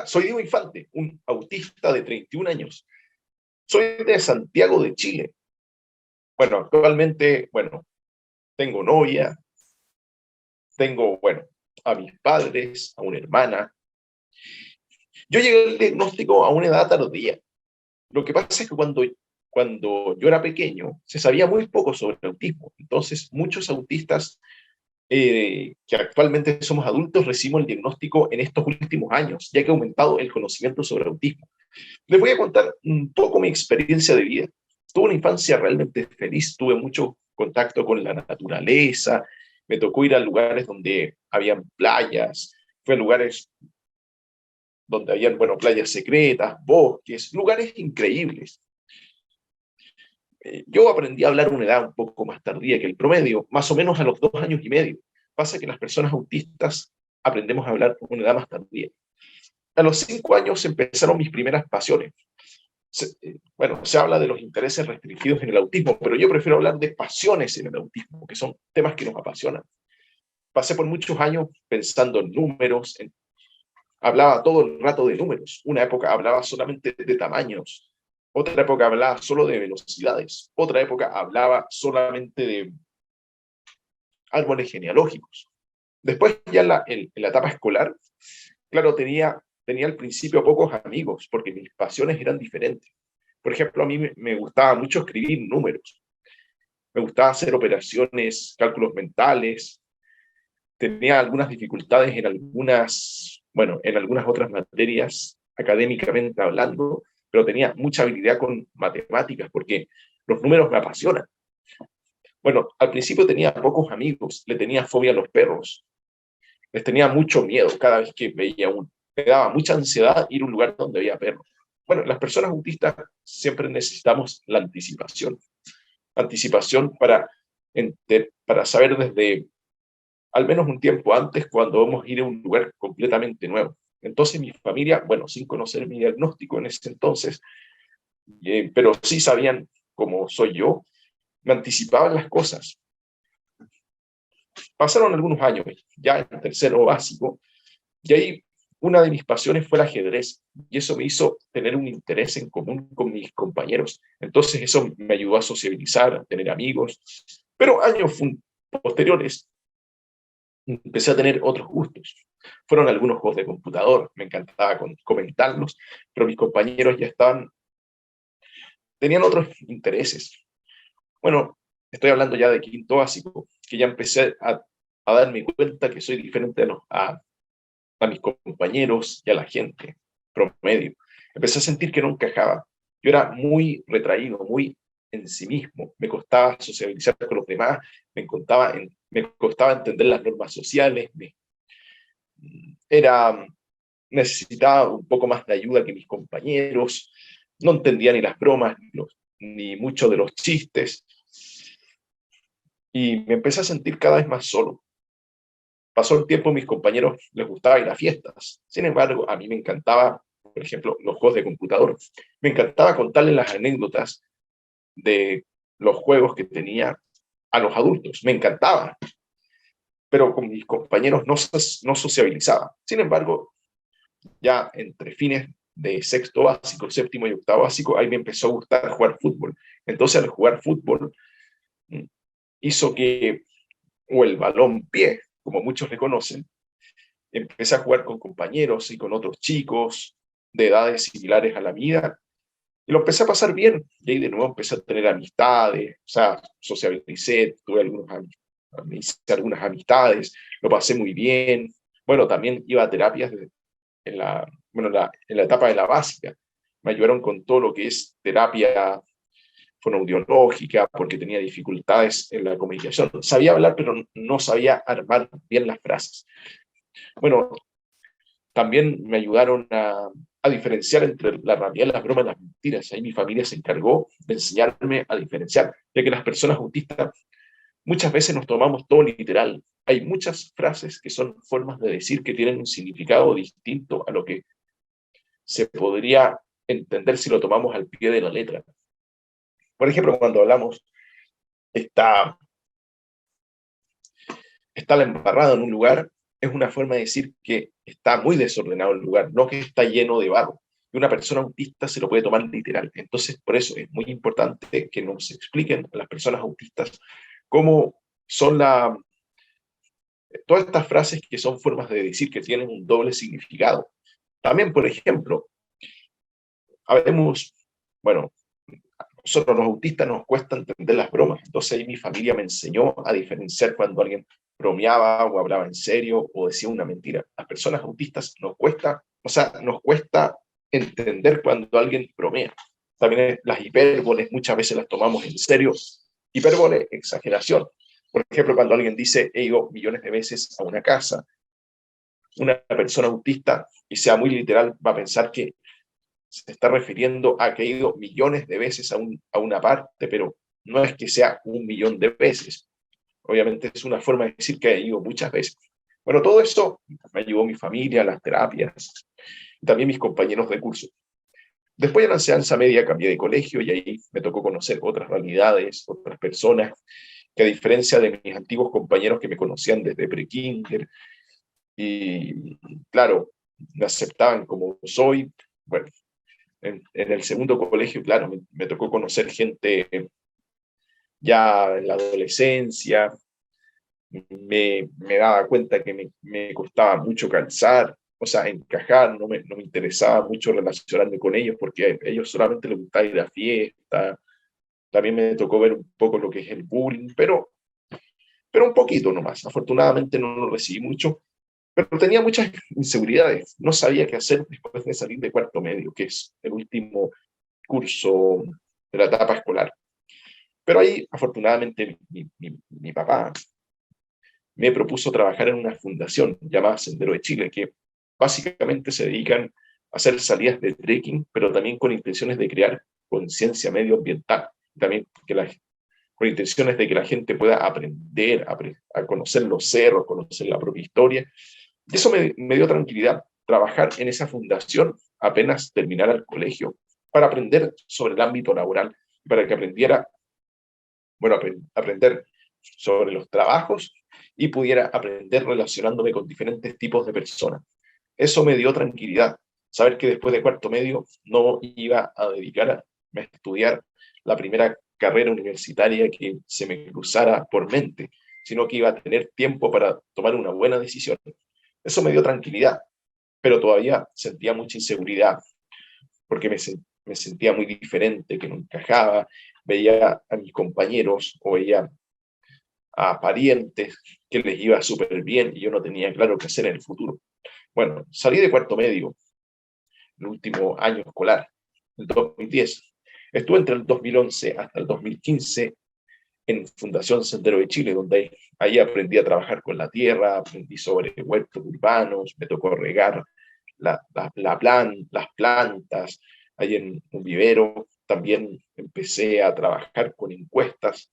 Hola, soy Diego Infante, un autista de 31 años. Soy de Santiago de Chile. Bueno, actualmente, tengo novia, tengo, a mis padres, a una hermana. Yo llegué al diagnóstico a una edad tardía. Lo que pasa es que cuando yo era pequeño, se sabía muy poco sobre el autismo. Entonces, muchos autistas que actualmente somos adultos recibimos el diagnóstico en estos últimos años, ya que ha aumentado el conocimiento sobre autismo. Les voy a contar un poco mi experiencia de vida. Tuve una infancia realmente feliz, tuve mucho contacto con la naturaleza, me tocó ir a lugares donde habían playas, fue a lugares donde habían, playas secretas, bosques, lugares increíbles. Yo aprendí a hablar a una edad un poco más tardía que el promedio, más o menos a los 2 años y medio. Pasa que las personas autistas aprendemos a hablar a una edad más tardía. A los 5 años empezaron mis primeras pasiones. Se habla de los intereses restringidos en el autismo, pero yo prefiero hablar de pasiones en el autismo, que son temas que nos apasionan. Pasé por muchos años pensando en números, hablaba todo el rato de números. Una época hablaba solamente de tamaños, otra época hablaba solo de velocidades, otra época hablaba solamente de árboles genealógicos. Después, ya en la etapa escolar, claro, tenía al principio pocos amigos, porque mis pasiones eran diferentes. Por ejemplo, a mí me gustaba mucho escribir números, me gustaba hacer operaciones, cálculos mentales, tenía algunas dificultades en algunas otras materias, académicamente hablando, pero tenía mucha habilidad con matemáticas, porque los números me apasionan. Bueno, al principio tenía pocos amigos, le tenía fobia a los perros, les tenía mucho miedo cada vez que veía uno. Me daba mucha ansiedad ir a un lugar donde había perros. Bueno, las personas autistas siempre necesitamos la anticipación. Anticipación para saber desde al menos un tiempo antes cuando vamos a ir a un lugar completamente nuevo. Entonces mi familia, sin conocer mi diagnóstico en ese entonces, pero sí sabían cómo soy yo, me anticipaban las cosas. Pasaron algunos años, ya en tercero básico, y ahí una de mis pasiones fue el ajedrez, y eso me hizo tener un interés en común con mis compañeros. Entonces eso me ayudó a sociabilizar, a tener amigos. Pero años posteriores empecé a tener otros gustos. Fueron algunos juegos de computador, me encantaba comentarlos, pero mis compañeros tenían otros intereses. Bueno, estoy hablando ya de quinto básico, que ya empecé a darme cuenta que soy diferente a mis compañeros y a la gente promedio. Empecé a sentir que no encajaba. Yo era muy retraído, muy en sí mismo. Me costaba socializar con los demás, me costaba entender las normas sociales, era, necesitaba un poco más de ayuda que mis compañeros, no entendía ni las bromas, ni mucho de los chistes, y me empecé a sentir cada vez más solo. Pasó el tiempo, mis compañeros les gustaba ir a fiestas. Sin embargo, a mí me encantaba, por ejemplo, los juegos de computador. Me encantaba contarles las anécdotas de los juegos que tenía a los adultos. Me encantaba, pero con mis compañeros no sociabilizaba. Sin embargo, ya entre fines de sexto básico, séptimo y octavo básico, ahí me empezó a gustar jugar fútbol. Entonces, al jugar fútbol, hizo que, o el balón pie, como muchos le conocen, empecé a jugar con compañeros y con otros chicos de edades similares a la mía, y lo empecé a pasar bien, y ahí de nuevo empecé a tener amistades, o sea, socialicé, hice algunas amistades, lo pasé muy bien. Bueno, también iba a terapias en la etapa de la básica. Me ayudaron con todo lo que es terapia fonoaudiológica, porque tenía dificultades en la comunicación. Sabía hablar, pero no sabía armar bien las frases. Bueno, también me ayudaron a diferenciar entre la realidad, las bromas y las mentiras. Ahí mi familia se encargó de enseñarme a diferenciar, ya que las personas autistas muchas veces nos tomamos todo literal. Hay muchas frases que son formas de decir que tienen un significado distinto a lo que se podría entender si lo tomamos al pie de la letra. Por ejemplo, cuando hablamos, está, está la embarrada en un lugar, es una forma de decir que está muy desordenado el lugar, no que está lleno de barro. Y una persona autista se lo puede tomar literal. Entonces, por eso es muy importante que nos expliquen a las personas autistas cómo son todas estas frases que son formas de decir que tienen un doble significado. También, por ejemplo, habemos, bueno, nosotros los autistas nos cuesta entender las bromas, entonces ahí mi familia me enseñó a diferenciar cuando alguien bromeaba o hablaba en serio o decía una mentira. Las personas autistas nos cuesta, o sea, nos cuesta entender cuando alguien bromea. También las hipérboles muchas veces las tomamos en serio. Hipérbole, exageración. Por ejemplo, cuando alguien dice he ido millones de veces a una casa, una persona autista, y sea muy literal, va a pensar que se está refiriendo a que ha ido millones de veces a una parte, pero no es que sea 1 millón de veces. Obviamente es una forma de decir que ha ido muchas veces. Bueno, todo eso me ayudó mi familia, las terapias, y también mis compañeros de curso. Después de la enseñanza media cambié de colegio y ahí me tocó conocer otras realidades, otras personas, que a diferencia de mis antiguos compañeros que me conocían desde pre-kinder, y claro, me aceptaban como soy. Bueno, en el segundo colegio, claro, me tocó conocer gente ya en la adolescencia, me daba cuenta que me costaba mucho calzar, o sea, encajar, no me interesaba mucho relacionarme con ellos porque a ellos solamente les gustaba ir a fiesta. También me tocó ver un poco lo que es el bullying, pero un poquito nomás. Afortunadamente no lo recibí mucho, pero tenía muchas inseguridades. No sabía qué hacer después de salir de cuarto medio, que es el último curso de la etapa escolar. Pero ahí, afortunadamente, mi papá me propuso trabajar en una fundación llamada Sendero de Chile, que básicamente se dedican a hacer salidas de trekking, pero también con intenciones de crear conciencia medioambiental, también con intenciones de que la gente pueda aprender a conocer los cerros, conocer la propia historia. Y eso me dio tranquilidad, trabajar en esa fundación apenas terminar el colegio, para aprender sobre el ámbito laboral, para que aprendiera, bueno, aprender sobre los trabajos y pudiera aprender relacionándome con diferentes tipos de personas. Eso me dio tranquilidad, saber que después de cuarto medio no iba a dedicar a estudiar la primera carrera universitaria que se me cruzara por mente, sino que iba a tener tiempo para tomar una buena decisión. Eso me dio tranquilidad, pero todavía sentía mucha inseguridad, porque me sentía muy diferente, que no encajaba, veía a mis compañeros o veía a parientes que les iba súper bien y yo no tenía claro qué hacer en el futuro. Bueno, salí de cuarto medio, el último año escolar, el 2010. Estuve entre el 2011 hasta el 2015 en Fundación Sendero de Chile, donde ahí aprendí a trabajar con la tierra, aprendí sobre huertos urbanos, me tocó regar las plantas, ahí en un vivero. También empecé a trabajar con encuestas,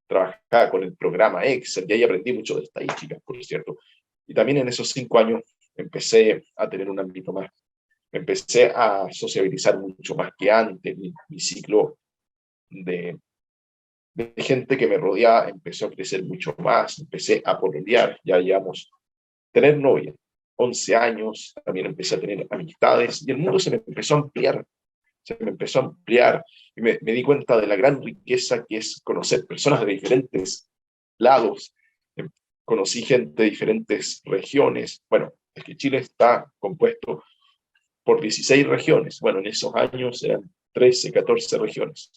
trabajaba con el programa Excel y ahí aprendí mucho de estadísticas, por cierto. Y también en esos 5 años empecé a tener un ámbito más, me empecé a sociabilizar mucho más que antes, mi ciclo de, de gente que me rodeaba empezó a crecer mucho más, empecé a pololear, ya llevamos tener novia, 11 años, también empecé a tener amistades y el mundo se me empezó a ampliar, se me empezó a ampliar y me di cuenta de la gran riqueza que es conocer personas de diferentes lados. Conocí gente de diferentes regiones. Bueno, es que Chile está compuesto por 16 regiones. Bueno, en esos años eran 13, 14 regiones.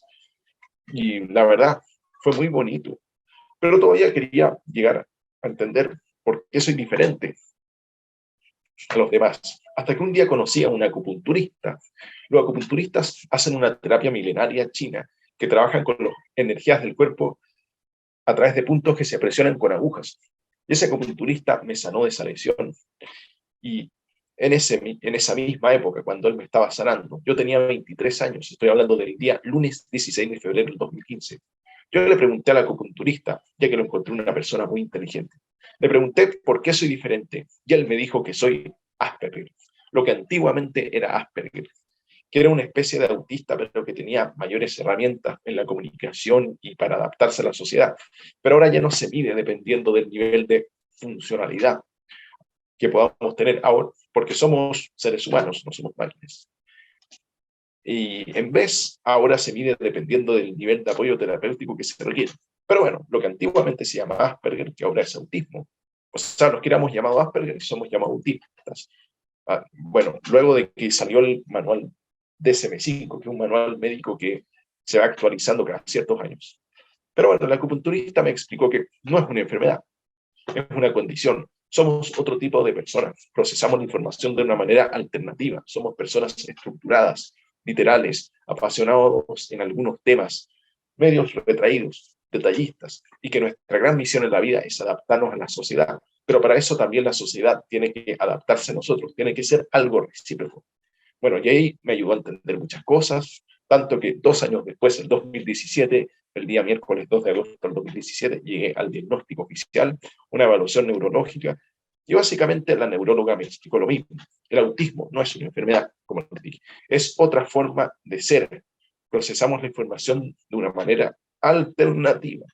Y la verdad, fue muy bonito. Pero todavía quería llegar a entender por qué soy diferente a los demás. Hasta que un día conocí a un acupunturista. Los acupunturistas hacen una terapia milenaria china que trabajan con las energías del cuerpo a través de puntos que se presionan con agujas. Y ese acupunturista me sanó de esa lesión. Y en esa misma época, cuando él me estaba sanando, yo tenía 23 años, estoy hablando del día lunes 16 de febrero del 2015. Yo le pregunté al acupunturista, ya que lo encontré una persona muy inteligente, le pregunté por qué soy diferente y él me dijo que soy Asperger, lo que antiguamente era Asperger, que era una especie de autista, pero que tenía mayores herramientas en la comunicación y para adaptarse a la sociedad. Pero ahora ya no se mide dependiendo del nivel de funcionalidad que podamos tener. Ahora, porque somos seres humanos, no somos máquinas. Y en vez, ahora se mide dependiendo del nivel de apoyo terapéutico que se requiere. Pero bueno, lo que antiguamente se llamaba Asperger, que ahora es autismo, o sea, los que éramos llamados Asperger y somos llamados autistas. Bueno, luego de que salió el manual DSM-5, que es un manual médico que se va actualizando cada ciertos años. Pero bueno, el acupunturista me explicó que no es una enfermedad, es una condición. Somos otro tipo de personas, procesamos la información de una manera alternativa, somos personas estructuradas, literales, apasionados en algunos temas, medios retraídos, detallistas, y que nuestra gran misión en la vida es adaptarnos a la sociedad. Pero para eso también la sociedad tiene que adaptarse a nosotros, tiene que ser algo recíproco. Bueno, Jay me ayudó a entender muchas cosas, tanto que 2 años después, en 2017, el día miércoles 2 de agosto del 2017, llegué al diagnóstico oficial, una evaluación neurológica, y básicamente la neuróloga me explicó lo mismo. El autismo no es una enfermedad, como les dije, es otra forma de ser. Procesamos la información de una manera alternativa.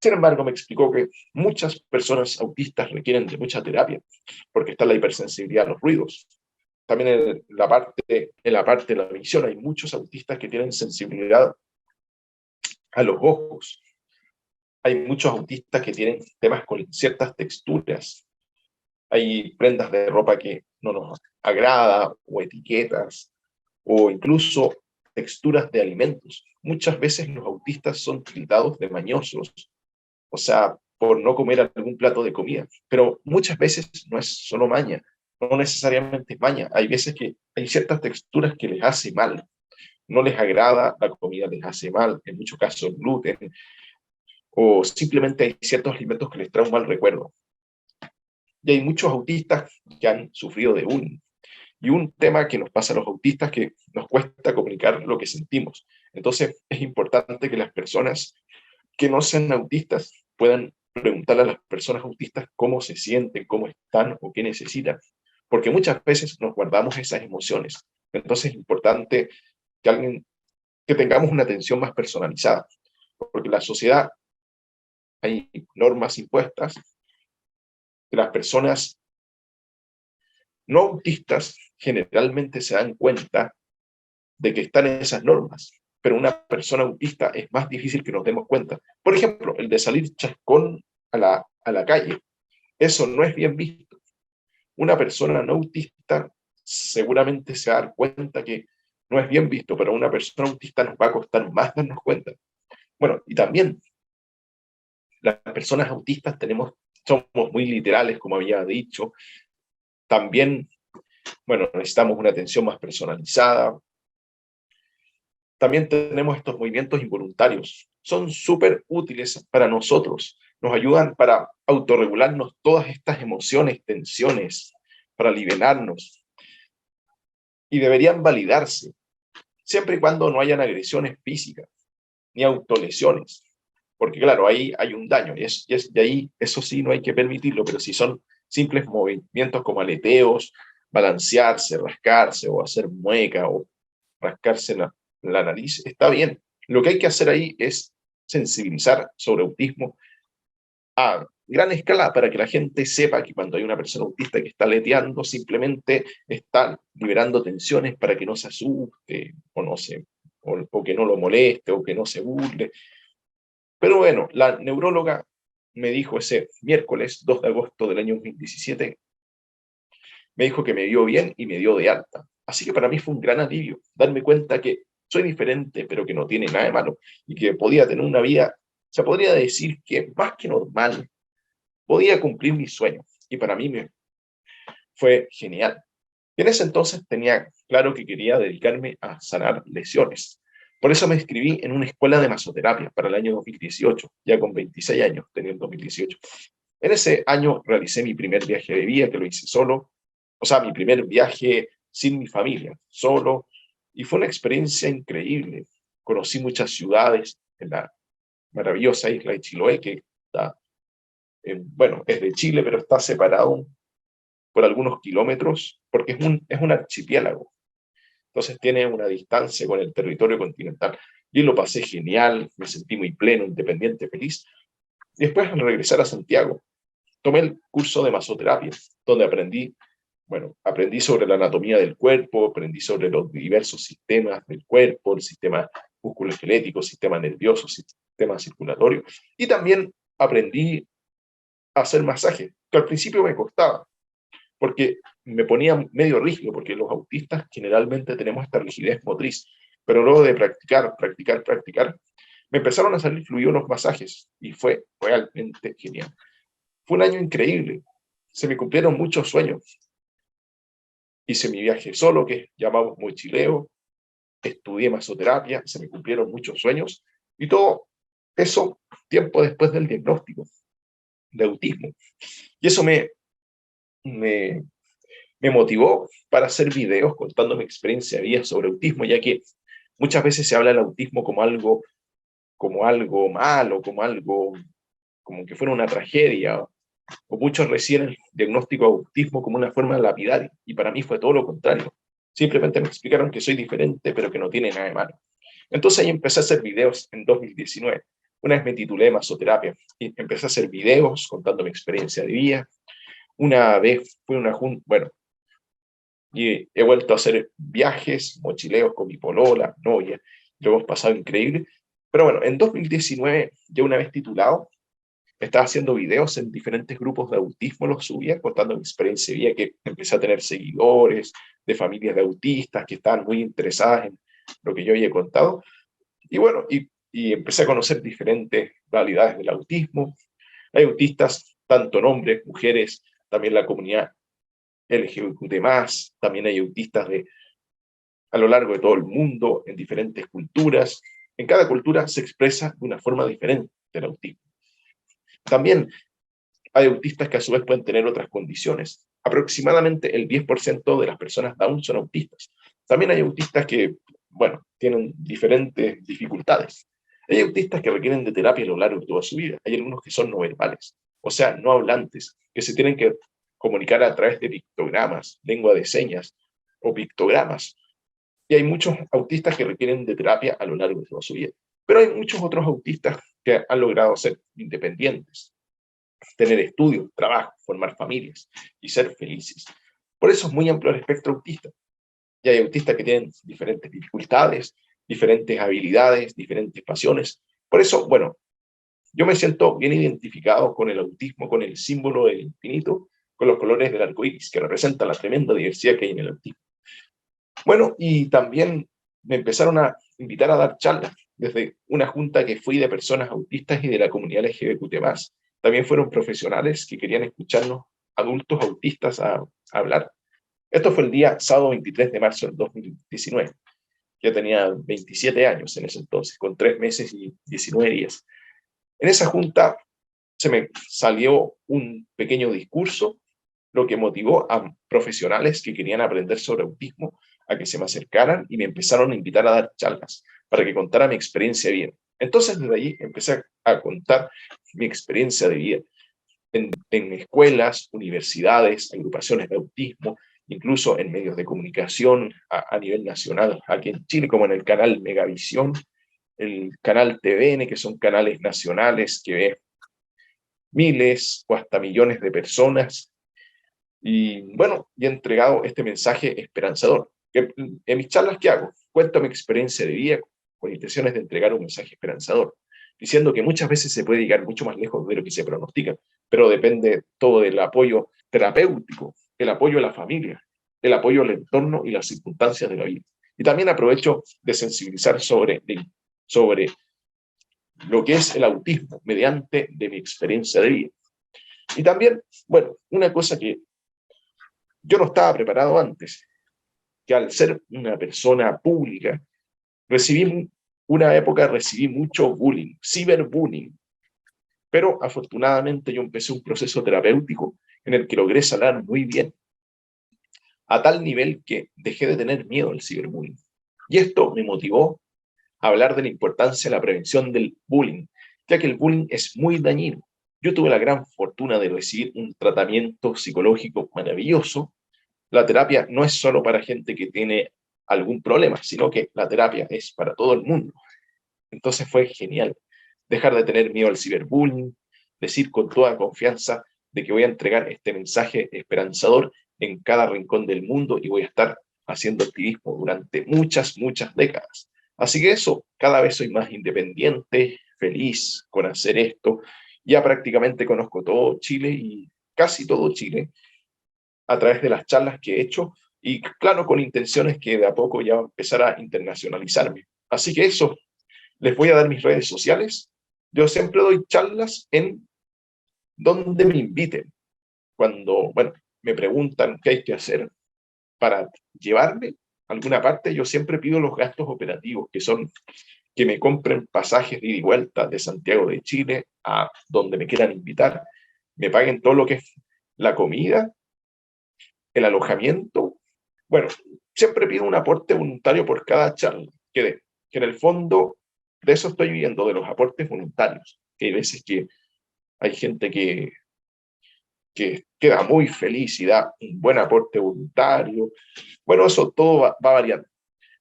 Sin embargo, me explicó que muchas personas autistas requieren de mucha terapia, porque está la hipersensibilidad a los ruidos. También en la parte de la visión hay muchos autistas que tienen sensibilidad a los ojos. Hay muchos autistas que tienen temas con ciertas texturas. Hay prendas de ropa que no nos agrada, o etiquetas, o incluso texturas de alimentos. Muchas veces los autistas son tildados de mañosos, o sea, por no comer algún plato de comida. Pero muchas veces no es solo maña, no necesariamente es maña. Hay veces que hay ciertas texturas que les hace mal, no les agrada, la comida les hace mal, en muchos casos el gluten, o simplemente hay ciertos alimentos que les traen un mal recuerdo. Y hay muchos autistas que han sufrido de bullying. Y un tema que nos pasa a los autistas es que nos cuesta comunicar lo que sentimos. Entonces es importante que las personas que no sean autistas puedan preguntarle a las personas autistas cómo se sienten, cómo están o qué necesitan. Porque muchas veces nos guardamos esas emociones. Entonces es importante que tengamos una atención más personalizada. Porque en la sociedad hay normas impuestas que las personas no autistas generalmente se dan cuenta de que están en esas normas, pero una persona autista es más difícil que nos demos cuenta. Por ejemplo, el de salir chascón a la calle, eso no es bien visto. Una persona no autista seguramente se va a dar cuenta que no es bien visto, pero a una persona autista nos va a costar más darnos cuenta. Bueno, y también las personas autistas somos muy literales, como había dicho. También, bueno, necesitamos una atención más personalizada. También tenemos estos movimientos involuntarios. Son súper útiles para nosotros. Nos ayudan para autorregularnos todas estas emociones, tensiones, para liberarnos. Y deberían validarse, siempre y cuando no hayan agresiones físicas ni autolesiones. Porque claro, ahí hay un daño de ahí eso sí no hay que permitirlo, pero si son simples movimientos como aleteos, balancearse, rascarse o hacer mueca o rascarse la nariz, está bien. Lo que hay que hacer ahí es sensibilizar sobre autismo a gran escala para que la gente sepa que cuando hay una persona autista que está aleteando, simplemente está liberando tensiones para que no se asuste o que no lo moleste o que no se burle. Pero bueno, la neuróloga me dijo ese miércoles 2 de agosto del año 2017, me dijo que me vio bien y me dio de alta. Así que para mí fue un gran alivio darme cuenta que soy diferente, pero que no tiene nada de malo y que podía tener una vida, se podría decir que más que normal, podía cumplir mis sueños. Y para mí fue genial. Y en ese entonces tenía claro que quería dedicarme a sanar lesiones. Por eso me inscribí en una escuela de masoterapia para el año 2018, ya con 26 años, tenía el 2018. En ese año realicé mi primer viaje de vida, que lo hice solo, o sea, mi primer viaje sin mi familia, solo, y fue una experiencia increíble. Conocí muchas ciudades en la maravillosa isla de Chiloé, que está, bueno, es de Chile, pero está separado por algunos kilómetros, porque es un archipiélago. Entonces tiene una distancia con el territorio continental. Y lo pasé genial, me sentí muy pleno, independiente, feliz. Y después, al regresar a Santiago, tomé el curso de masoterapia, donde aprendí bueno, aprendí sobre la anatomía del cuerpo, aprendí sobre los diversos sistemas del cuerpo, el sistema musculoesquelético, sistema nervioso, sistema circulatorio, y también aprendí a hacer masaje, que al principio me costaba, porque me ponía medio rígido, porque los autistas generalmente tenemos esta rigidez motriz, pero luego de practicar, me empezaron a salir fluidos los masajes, y fue realmente genial. Fue un año increíble, se me cumplieron muchos sueños. Hice mi viaje solo, que llamamos mochileo, estudié masoterapia, se me cumplieron muchos sueños, y todo eso tiempo después del diagnóstico de autismo. Y eso me, me motivó para hacer videos contando mi experiencia de vida sobre autismo, ya que muchas veces se habla del autismo como algo malo, como que fuera una tragedia, o muchos reciben el diagnóstico de autismo como una forma lapidaria, y para mí fue todo lo contrario. Simplemente me explicaron que soy diferente, pero que no tiene nada de malo. Entonces ahí empecé a hacer videos en 2019. Una vez me titulé Masoterapia y empecé a hacer videos contando mi experiencia de vida. Una vez fui a una junta, bueno, y he vuelto a hacer viajes, mochileos con mi polola, novia, lo hemos pasado increíble. Pero bueno, en 2019, ya una vez titulado, estaba haciendo videos en diferentes grupos de autismo, los subía contando mi experiencia de vida, que empecé a tener seguidores de familias de autistas que estaban muy interesadas en lo que yo había contado. Y bueno, y empecé a conocer diferentes realidades del autismo. Hay autistas, tanto hombres, mujeres, también la comunidad LGBT+, también hay autistas a lo largo de todo el mundo, en diferentes culturas. En cada cultura se expresa de una forma diferente el autismo. También hay autistas que a su vez pueden tener otras condiciones. Aproximadamente el 10% de las personas Down son autistas. También hay autistas que, bueno, tienen diferentes dificultades. Hay autistas que requieren de terapia a lo largo de toda su vida. Hay algunos que son no verbales, o sea, no hablantes, que se tienen que comunicar a través de pictogramas, lengua de señas o pictogramas. Y hay muchos autistas que requieren de terapia a lo largo de toda su vida. Pero hay muchos otros autistas que han logrado ser independientes, tener estudios, trabajo, formar familias y ser felices. Por eso es muy amplio el espectro autista. Y hay autistas que tienen diferentes dificultades, diferentes habilidades, diferentes pasiones. Por eso, bueno, yo me siento bien identificado con el autismo, con el símbolo del infinito, con los colores del arco iris, que representa la tremenda diversidad que hay en el autismo. Bueno, y también me empezaron a invitar a dar charlas desde una junta que fui de personas autistas y de la comunidad LGBT+. También fueron profesionales que querían escucharnos, adultos autistas, a hablar. Esto fue el día sábado 23 de marzo del 2019. Yo tenía 27 años en ese entonces, con 3 meses y 19 días. En esa junta se me salió un pequeño discurso, lo que motivó a profesionales que querían aprender sobre autismo a que se me acercaran y me empezaron a invitar a dar charlas para que contara mi experiencia de vida. Entonces, desde allí empecé a contar mi experiencia de vida en escuelas, universidades, agrupaciones de autismo, incluso en medios de comunicación a nivel nacional, aquí en Chile, como en el canal Megavisión, el canal TVN, que son canales nacionales que ve miles o hasta millones de personas. Y bueno, y he entregado este mensaje esperanzador. En mis charlas que hago, cuento mi experiencia de vida con intenciones de entregar un mensaje esperanzador, diciendo que muchas veces se puede llegar mucho más lejos de lo que se pronostica, pero depende todo del apoyo terapéutico, el apoyo a la familia, el apoyo al entorno y las circunstancias de la vida. Y también aprovecho de sensibilizar sobre lo que es el autismo mediante de mi experiencia de vida. Y también, bueno, una cosa que yo no estaba preparado antes, que al ser una persona pública, una época recibí mucho bullying, ciberbullying, pero afortunadamente yo empecé un proceso terapéutico en el que logré sanar muy bien, a tal nivel que dejé de tener miedo al ciberbullying. Y esto me motivó a hablar de la importancia de la prevención del bullying, ya que el bullying es muy dañino. Yo tuve la gran fortuna de recibir un tratamiento psicológico maravilloso. La terapia no es solo para gente que tiene algún problema, sino que la terapia es para todo el mundo. Entonces fue genial dejar de tener miedo al ciberbullying, decir con toda confianza de que voy a entregar este mensaje esperanzador en cada rincón del mundo y voy a estar haciendo activismo durante muchas, muchas décadas. Así que eso, cada vez soy más independiente, feliz con hacer esto. Ya prácticamente conozco todo Chile y casi todo Chile a través de las charlas que he hecho y claro, con intenciones que de a poco ya empezar a internacionalizarme. Así que eso, les voy a dar mis redes sociales. Yo siempre doy charlas en donde me inviten. Cuando, bueno, me preguntan qué hay que hacer para llevarme a alguna parte, yo siempre pido los gastos operativos, que son que me compren pasajes de ida y vuelta de Santiago de Chile a donde me quieran invitar, me paguen todo lo que es la comida, el alojamiento. Bueno, siempre pido un aporte voluntario por cada charla, que en el fondo de eso estoy viviendo, de los aportes voluntarios. Que hay veces que hay gente que queda muy feliz y da un buen aporte voluntario. Bueno, eso todo va variando.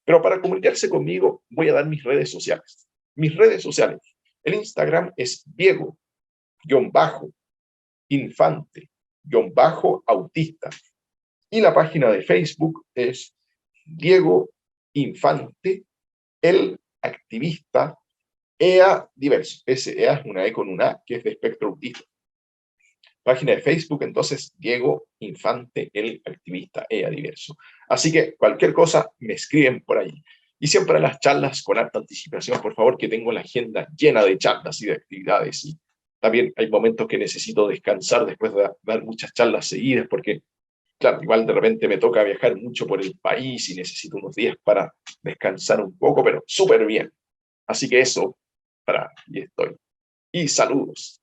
Pero para comunicarse conmigo voy a dar mis redes sociales. Mis redes sociales. El Instagram es Diego-Infante-Autista. Y la página de Facebook es Diego Infante, el activista EA Diverso. Ese EA es una E con una A, que es de espectro autista. Página de Facebook, entonces, Diego Infante, el activista EA Diverso. Así que cualquier cosa me escriben por ahí. Y siempre las charlas con alta anticipación, por favor, que tengo la agenda llena de charlas y de actividades. Y también hay momentos que necesito descansar después de dar muchas charlas seguidas, porque, claro, igual de repente me toca viajar mucho por el país y necesito unos días para descansar un poco, pero súper bien. Así que eso, y estoy. Y saludos.